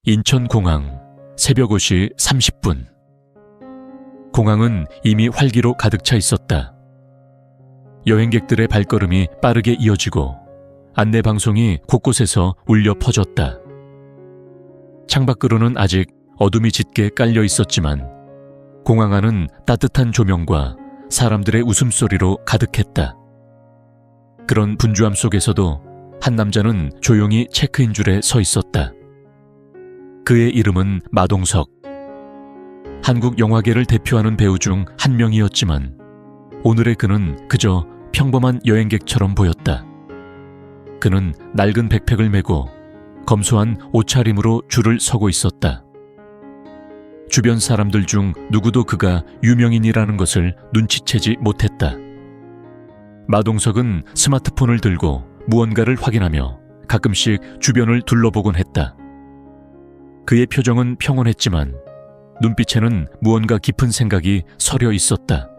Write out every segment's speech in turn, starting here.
인천공항 새벽 5시 30분. 공항은 이미 활기로 가득 차 있었다. 여행객들의 발걸음이 빠르게 이어지고 안내방송이 곳곳에서 울려 퍼졌다. 창밖으로는 아직 어둠이 짙게 깔려 있었지만 공항 안은 따뜻한 조명과 사람들의 웃음소리로 가득했다. 그런 분주함 속에서도 한 남자는 조용히 체크인 줄에 서 있었다. 그의 이름은 마동석. 한국 영화계를 대표하는 배우 중 한 명이었지만 오늘의 그는 그저 평범한 여행객처럼 보였다. 그는 낡은 백팩을 메고 검소한 옷차림으로 줄을 서고 있었다. 주변 사람들 중 누구도 그가 유명인이라는 것을 눈치채지 못했다. 마동석은 스마트폰을 들고 무언가를 확인하며 가끔씩 주변을 둘러보곤 했다. 그의 표정은 평온했지만 눈빛에는 무언가 깊은 생각이 서려 있었다.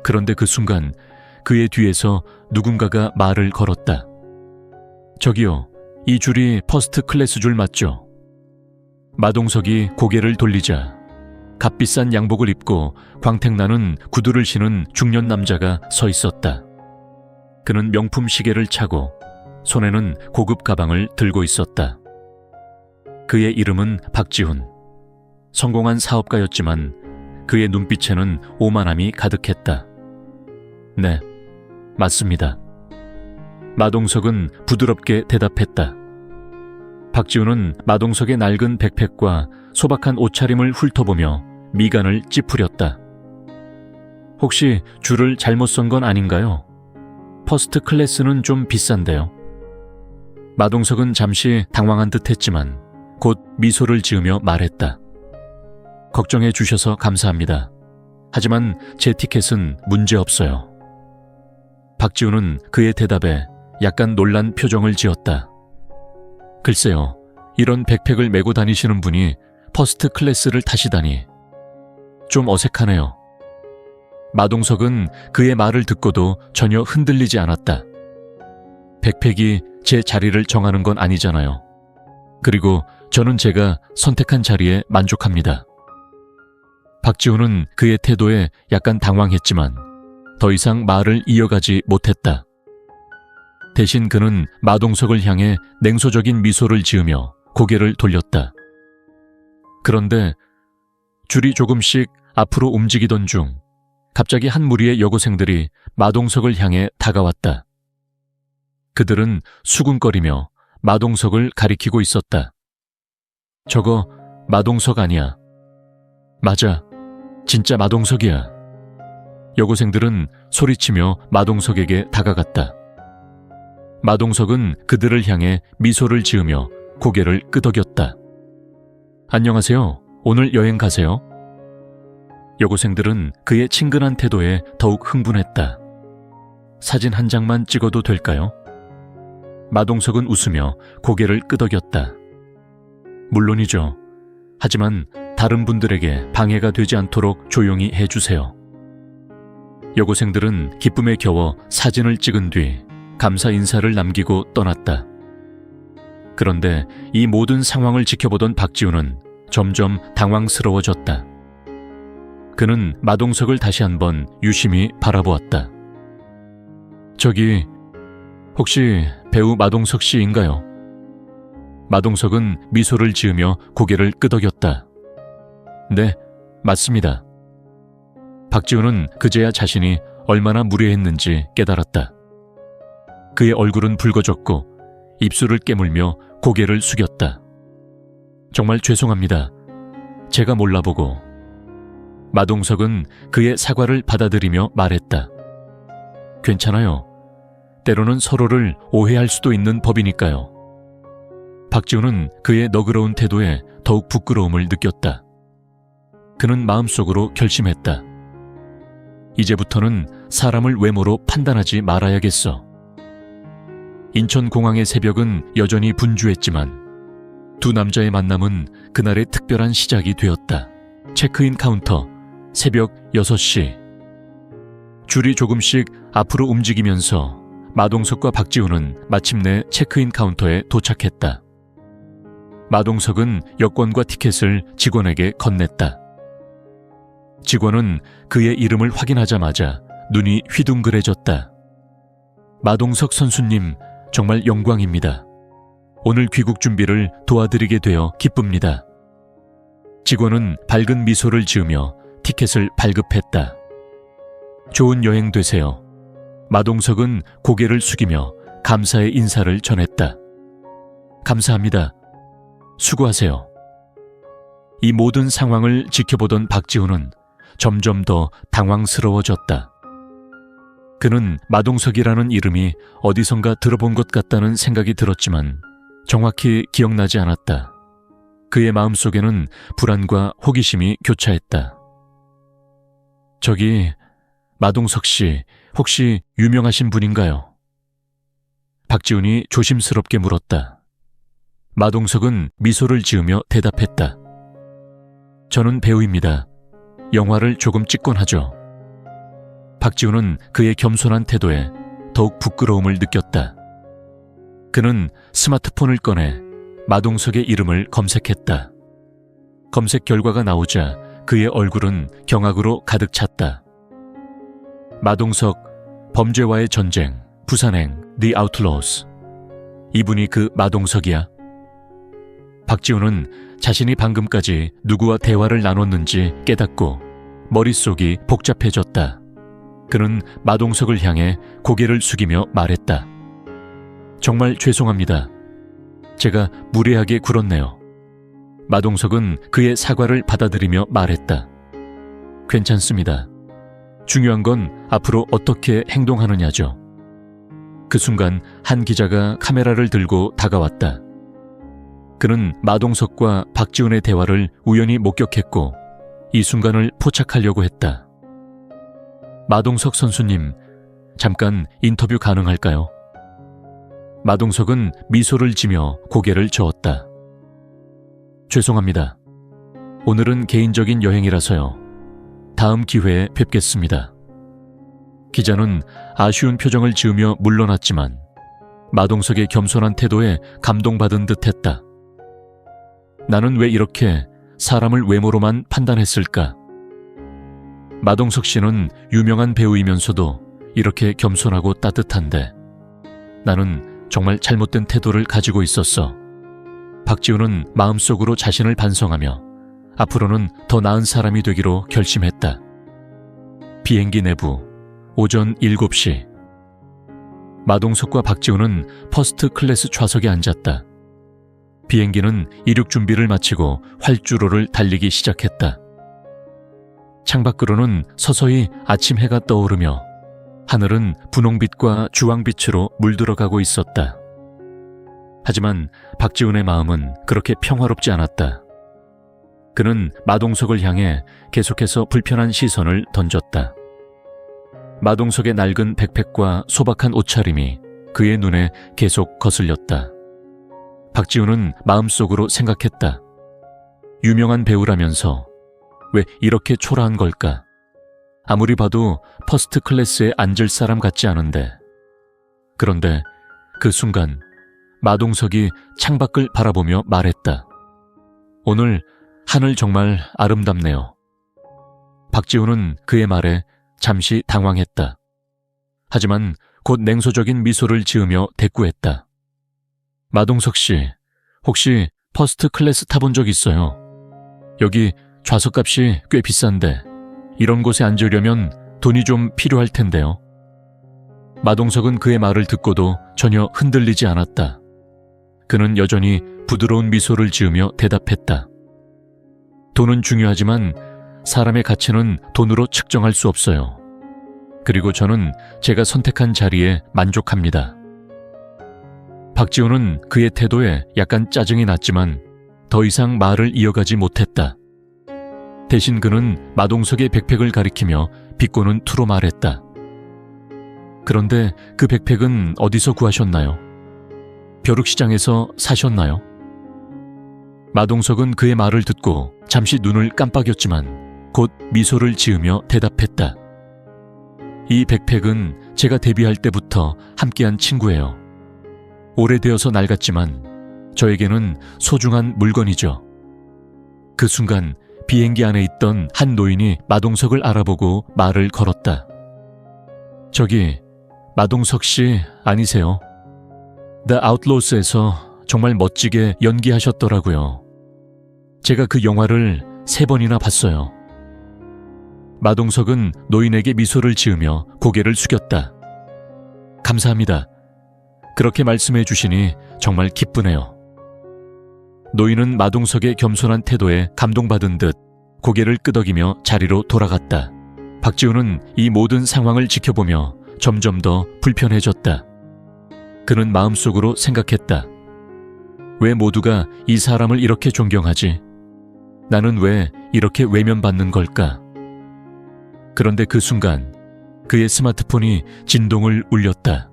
그런데 그 순간 그의 뒤에서 누군가가 말을 걸었다. 저기요, 이 줄이 퍼스트 클래스 줄 맞죠? 마동석이 고개를 돌리자 값비싼 양복을 입고 광택나는 구두를 신은 중년 남자가 서 있었다. 그는 명품 시계를 차고 손에는 고급 가방을 들고 있었다. 그의 이름은 박지훈. 성공한 사업가였지만 그의 눈빛에는 오만함이 가득했다. 네, 맞습니다. 마동석은 부드럽게 대답했다. 박지훈은 마동석의 낡은 백팩과 소박한 옷차림을 훑어보며 미간을 찌푸렸다. 혹시 줄을 잘못 선 건 아닌가요? 퍼스트 클래스는 좀 비싼데요. 마동석은 잠시 당황한 듯했지만 곧 미소를 지으며 말했다. 걱정해 주셔서 감사합니다. 하지만 제 티켓은 문제없어요. 박지훈은 그의 대답에 약간 놀란 표정을 지었다. 글쎄요, 이런 백팩을 메고 다니시는 분이 퍼스트 클래스를 타시다니 좀 어색하네요. 마동석은 그의 말을 듣고도 전혀 흔들리지 않았다. 백팩이 제 자리를 정하는 건 아니잖아요. 그리고 저는 제가 선택한 자리에 만족합니다. 박지훈은 그의 태도에 약간 당황했지만 더 이상 말을 이어가지 못했다. 대신 그는 마동석을 향해 냉소적인 미소를 지으며 고개를 돌렸다. 그런데 줄이 조금씩 앞으로 움직이던 중 갑자기 한 무리의 여고생들이 마동석을 향해 다가왔다. 그들은 수군거리며 마동석을 가리키고 있었다. 저거 마동석 아니야. 맞아, 진짜 마동석이야. 여고생들은 소리치며 마동석에게 다가갔다. 마동석은 그들을 향해 미소를 지으며 고개를 끄덕였다. 안녕하세요. 오늘 여행 가세요? 여고생들은 그의 친근한 태도에 더욱 흥분했다. 사진 한 장만 찍어도 될까요? 마동석은 웃으며 고개를 끄덕였다. 물론이죠. 하지만 다른 분들에게 방해가 되지 않도록 조용히 해주세요. 여고생들은 기쁨에 겨워 사진을 찍은 뒤 감사 인사를 남기고 떠났다. 그런데 이 모든 상황을 지켜보던 박지훈은 점점 당황스러워졌다. 그는 마동석을 다시 한번 유심히 바라보았다. 저기, 혹시 배우 마동석 씨인가요? 마동석은 미소를 지으며 고개를 끄덕였다. 네, 맞습니다. 박지훈은 그제야 자신이 얼마나 무례했는지 깨달았다. 그의 얼굴은 붉어졌고 입술을 깨물며 고개를 숙였다. 정말 죄송합니다. 제가 몰라보고. 마동석은 그의 사과를 받아들이며 말했다. 괜찮아요. 때로는 서로를 오해할 수도 있는 법이니까요. 박지훈은 그의 너그러운 태도에 더욱 부끄러움을 느꼈다. 그는 마음속으로 결심했다. 이제부터는 사람을 외모로 판단하지 말아야겠어. 인천공항의 새벽은 여전히 분주했지만 두 남자의 만남은 그날의 특별한 시작이 되었다. 체크인 카운터, 새벽 6시. 줄이 조금씩 앞으로 움직이면서 마동석과 박지훈은 마침내 체크인 카운터에 도착했다. 마동석은 여권과 티켓을 직원에게 건넸다. 직원은 그의 이름을 확인하자마자 눈이 휘둥그레졌다. 마동석 선수님, 정말 영광입니다. 오늘 귀국 준비를 도와드리게 되어 기쁩니다. 직원은 밝은 미소를 지으며 티켓을 발급했다. 좋은 여행 되세요. 마동석은 고개를 숙이며 감사의 인사를 전했다. 감사합니다. 수고하세요. 이 모든 상황을 지켜보던 박지훈은 점점 더 당황스러워졌다. 그는 마동석이라는 이름이 어디선가 들어본 것 같다는 생각이 들었지만 정확히 기억나지 않았다. 그의 마음속에는 불안과 호기심이 교차했다. 저기, 마동석 씨, 혹시 유명하신 분인가요? 박지훈이 조심스럽게 물었다. 마동석은 미소를 지으며 대답했다. 저는 배우입니다. 영화를 조금 찍곤 하죠. 박지훈은 그의 겸손한 태도에 더욱 부끄러움을 느꼈다. 그는 스마트폰을 꺼내 마동석의 이름을 검색했다. 검색 결과가 나오자 그의 얼굴은 경악으로 가득 찼다. 마동석, 범죄와의 전쟁, 부산행, The Outlaws. 이분이 그 마동석이야? 박지훈은 자신이 방금까지 누구와 대화를 나눴는지 깨닫고 머릿속이 복잡해졌다. 그는 마동석을 향해 고개를 숙이며 말했다. 정말 죄송합니다. 제가 무례하게 굴었네요. 마동석은 그의 사과를 받아들이며 말했다. 괜찮습니다. 중요한 건 앞으로 어떻게 행동하느냐죠. 그 순간 한 기자가 카메라를 들고 다가왔다. 그는 마동석과 박지훈의 대화를 우연히 목격했고 이 순간을 포착하려고 했다. 마동석 선수님, 잠깐 인터뷰 가능할까요? 마동석은 미소를 지며 고개를 저었다. 죄송합니다. 오늘은 개인적인 여행이라서요. 다음 기회에 뵙겠습니다. 기자는 아쉬운 표정을 지으며 물러났지만 마동석의 겸손한 태도에 감동받은 듯했다. 나는 왜 이렇게 사람을 외모로만 판단했을까? 마동석 씨는 유명한 배우이면서도 이렇게 겸손하고 따뜻한데 나는 정말 잘못된 태도를 가지고 있었어. 박지훈은 마음속으로 자신을 반성하며 앞으로는 더 나은 사람이 되기로 결심했다. 비행기 내부 오전 7시. 마동석과 박지훈은 퍼스트 클래스 좌석에 앉았다. 비행기는 이륙 준비를 마치고 활주로를 달리기 시작했다. 창밖으로는 서서히 아침 해가 떠오르며 하늘은 분홍빛과 주황빛으로 물들어가고 있었다. 하지만 박지훈의 마음은 그렇게 평화롭지 않았다. 그는 마동석을 향해 계속해서 불편한 시선을 던졌다. 마동석의 낡은 백팩과 소박한 옷차림이 그의 눈에 계속 거슬렸다. 박지훈은 마음속으로 생각했다. 유명한 배우라면서 왜 이렇게 초라한 걸까? 아무리 봐도 퍼스트 클래스에 앉을 사람 같지 않은데. 그런데 그 순간 마동석이 창밖을 바라보며 말했다. 오늘 하늘 정말 아름답네요. 박지훈은 그의 말에 잠시 당황했다. 하지만 곧 냉소적인 미소를 지으며 대꾸했다. 마동석 씨, 혹시 퍼스트 클래스 타본 적 있어요? 여기 좌석값이 꽤 비싼데 이런 곳에 앉으려면 돈이 좀 필요할 텐데요. 마동석은 그의 말을 듣고도 전혀 흔들리지 않았다. 그는 여전히 부드러운 미소를 지으며 대답했다. 돈은 중요하지만 사람의 가치는 돈으로 측정할 수 없어요. 그리고 저는 제가 선택한 자리에 만족합니다. 박지훈은 그의 태도에 약간 짜증이 났지만 더 이상 말을 이어가지 못했다. 대신 그는 마동석의 백팩을 가리키며 비꼬는 투로 말했다. 그런데 그 백팩은 어디서 구하셨나요? 벼룩시장에서 사셨나요? 마동석은 그의 말을 듣고 잠시 눈을 깜빡였지만 곧 미소를 지으며 대답했다. 이 백팩은 제가 데뷔할 때부터 함께한 친구예요. 오래되어서 낡았지만 저에게는 소중한 물건이죠. 그 순간 비행기 안에 있던 한 노인이 마동석을 알아보고 말을 걸었다. 저기, 마동석 씨 아니세요? The Outlaws에서 정말 멋지게 연기하셨더라고요. 제가 그 영화를 3번이나 봤어요. 마동석은 노인에게 미소를 지으며 고개를 숙였다. 감사합니다. 그렇게 말씀해 주시니 정말 기쁘네요. 노인은 마동석의 겸손한 태도에 감동받은 듯 고개를 끄덕이며 자리로 돌아갔다. 박지훈은 이 모든 상황을 지켜보며 점점 더 불편해졌다. 그는 마음속으로 생각했다. 왜 모두가 이 사람을 이렇게 존경하지? 나는 왜 이렇게 외면받는 걸까? 그런데 그 순간 그의 스마트폰이 진동을 울렸다.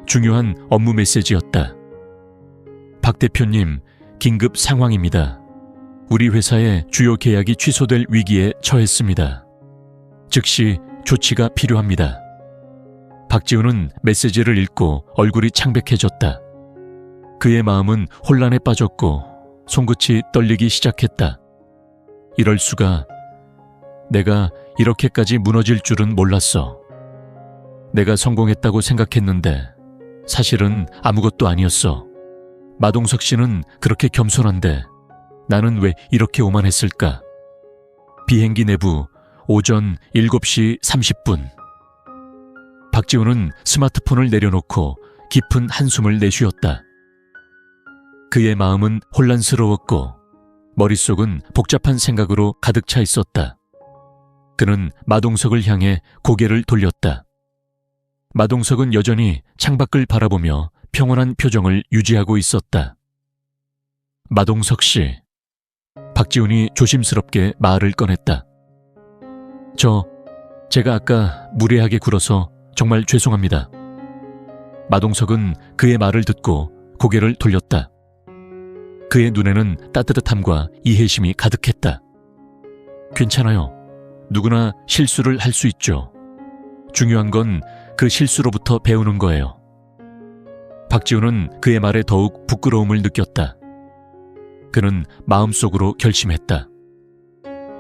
중요한 업무 메시지였다. 박 대표님, 긴급 상황입니다. 우리 회사의 주요 계약이 취소될 위기에 처했습니다. 즉시 조치가 필요합니다. 박지훈은 메시지를 읽고 얼굴이 창백해졌다. 그의 마음은 혼란에 빠졌고 손끝이 떨리기 시작했다. 이럴 수가. 내가 이렇게까지 무너질 줄은 몰랐어. 내가 성공했다고 생각했는데 사실은 아무것도 아니었어. 마동석 씨는 그렇게 겸손한데 나는 왜 이렇게 오만했을까? 비행기 내부 오전 7시 30분. 박지훈은 스마트폰을 내려놓고 깊은 한숨을 내쉬었다. 그의 마음은 혼란스러웠고 머릿속은 복잡한 생각으로 가득 차 있었다. 그는 마동석을 향해 고개를 돌렸다. 마동석은 여전히 창밖을 바라보며 평온한 표정을 유지하고 있었다. 마동석 씨. 박지훈이 조심스럽게 말을 꺼냈다. 제가 아까 무례하게 굴어서 정말 죄송합니다. 마동석은 그의 말을 듣고 고개를 돌렸다. 그의 눈에는 따뜻함과 이해심이 가득했다. 괜찮아요. 누구나 실수를 할 수 있죠. 중요한 건 그 실수로부터 배우는 거예요. 박지훈은 그의 말에 더욱 부끄러움을 느꼈다. 그는 마음속으로 결심했다.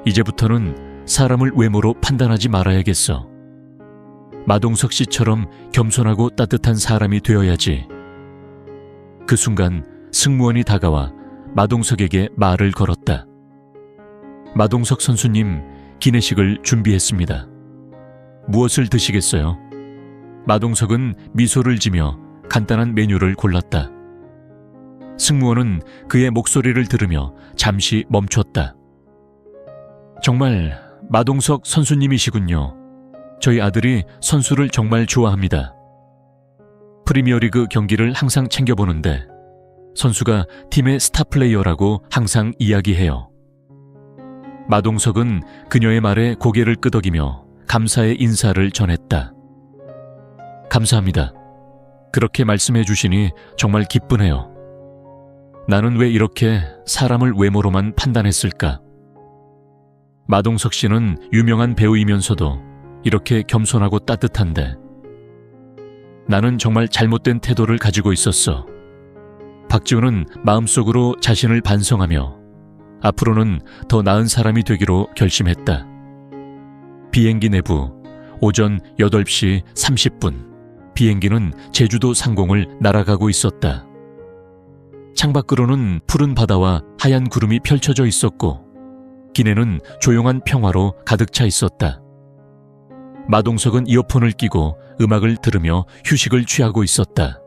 이제부터는 사람을 외모로 판단하지 말아야겠어. 마동석 씨처럼 겸손하고 따뜻한 사람이 되어야지. 그 순간 승무원이 다가와 마동석에게 말을 걸었다. 마동석 선수님, 기내식을 준비했습니다. 무엇을 드시겠어요? 마동석은 미소를 지며 간단한 메뉴를 골랐다. 승무원은 그의 목소리를 들으며 잠시 멈췄다. 정말 마동석 선수님이시군요. 저희 아들이 선수를 정말 좋아합니다. 프리미어리그 경기를 항상 챙겨보는데 선수가 팀의 스타 플레이어라고 항상 이야기해요. 마동석은 그녀의 말에 고개를 끄덕이며 감사의 인사를 전했다. 감사합니다. 그렇게 말씀해 주시니 정말 기쁘네요. 나는 왜 이렇게 사람을 외모로만 판단했을까? 마동석 씨는 유명한 배우이면서도 이렇게 겸손하고 따뜻한데 나는 정말 잘못된 태도를 가지고 있었어. 박지훈은 마음속으로 자신을 반성하며 앞으로는 더 나은 사람이 되기로 결심했다. 비행기 내부 오전 8시 30분. 비행기는 제주도 상공을 날아가고 있었다. 창밖으로는 푸른 바다와 하얀 구름이 펼쳐져 있었고 기내는 조용한 평화로 가득 차 있었다. 마동석은 이어폰을 끼고 음악을 들으며 휴식을 취하고 있었다.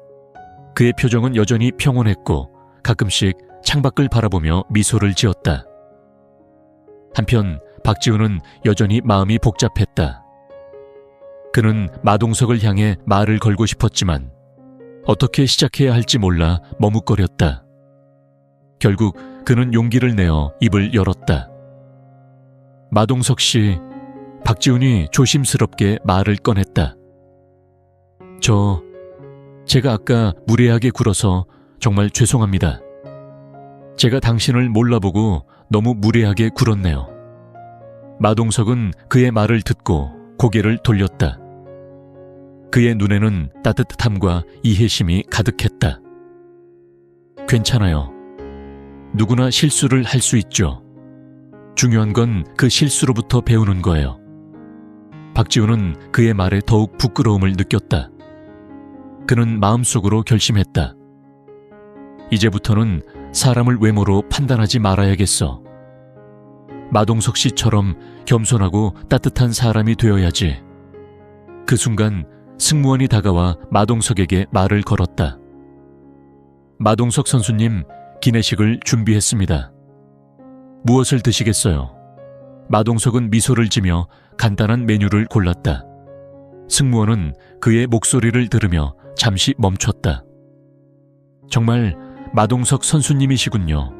그의 표정은 여전히 평온했고 가끔씩 창밖을 바라보며 미소를 지었다. 한편 박지훈은 여전히 마음이 복잡했다. 그는 마동석을 향해 말을 걸고 싶었지만 어떻게 시작해야 할지 몰라 머뭇거렸다. 결국 그는 용기를 내어 입을 열었다. 마동석 씨, 박지훈이 조심스럽게 말을 꺼냈다. 제가 아까 무례하게 굴어서 정말 죄송합니다. 제가 당신을 몰라보고 너무 무례하게 굴었네요. 마동석은 그의 말을 듣고 고개를 돌렸다. 그의 눈에는 따뜻함과 이해심이 가득했다. 괜찮아요. 누구나 실수를 할 수 있죠. 중요한 건 그 실수로부터 배우는 거예요. 박지훈은 그의 말에 더욱 부끄러움을 느꼈다. 그는 마음속으로 결심했다. 이제부터는 사람을 외모로 판단하지 말아야겠어. 마동석 씨처럼 겸손하고 따뜻한 사람이 되어야지. 그 순간 승무원이 다가와 마동석에게 말을 걸었다. 마동석 선수님, 기내식을 준비했습니다. 무엇을 드시겠어요? 마동석은 미소를 지며 간단한 메뉴를 골랐다. 승무원은 그의 목소리를 들으며 잠시 멈췄다. 정말 마동석 선수님이시군요.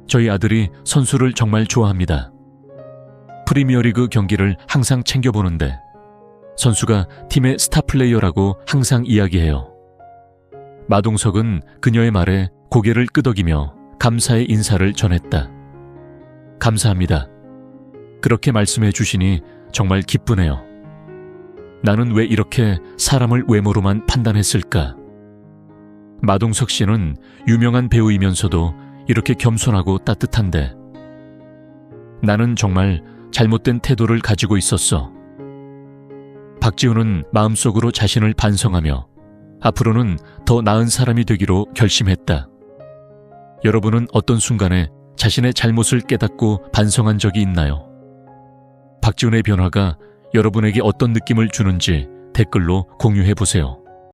저희 아들이 선수를 정말 좋아합니다. 프리미어리그 경기를 항상 챙겨보는데 선수가 팀의 스타 플레이어라고 항상 이야기해요. 마동석은 그녀의 말에 고개를 끄덕이며 감사의 인사를 전했다. 감사합니다. 그렇게 말씀해 주시니 정말 기쁘네요. 나는 왜 이렇게 사람을 외모로만 판단했을까? 마동석 씨는 유명한 배우이면서도 이렇게 겸손하고 따뜻한데 나는 정말 잘못된 태도를 가지고 있었어. 박지훈은 마음속으로 자신을 반성하며 앞으로는 더 나은 사람이 되기로 결심했다. 여러분은 어떤 순간에 자신의 잘못을 깨닫고 반성한 적이 있나요? 박지훈의 변화가 여러분에게 어떤 느낌을 주는지 댓글로 공유해 보세요.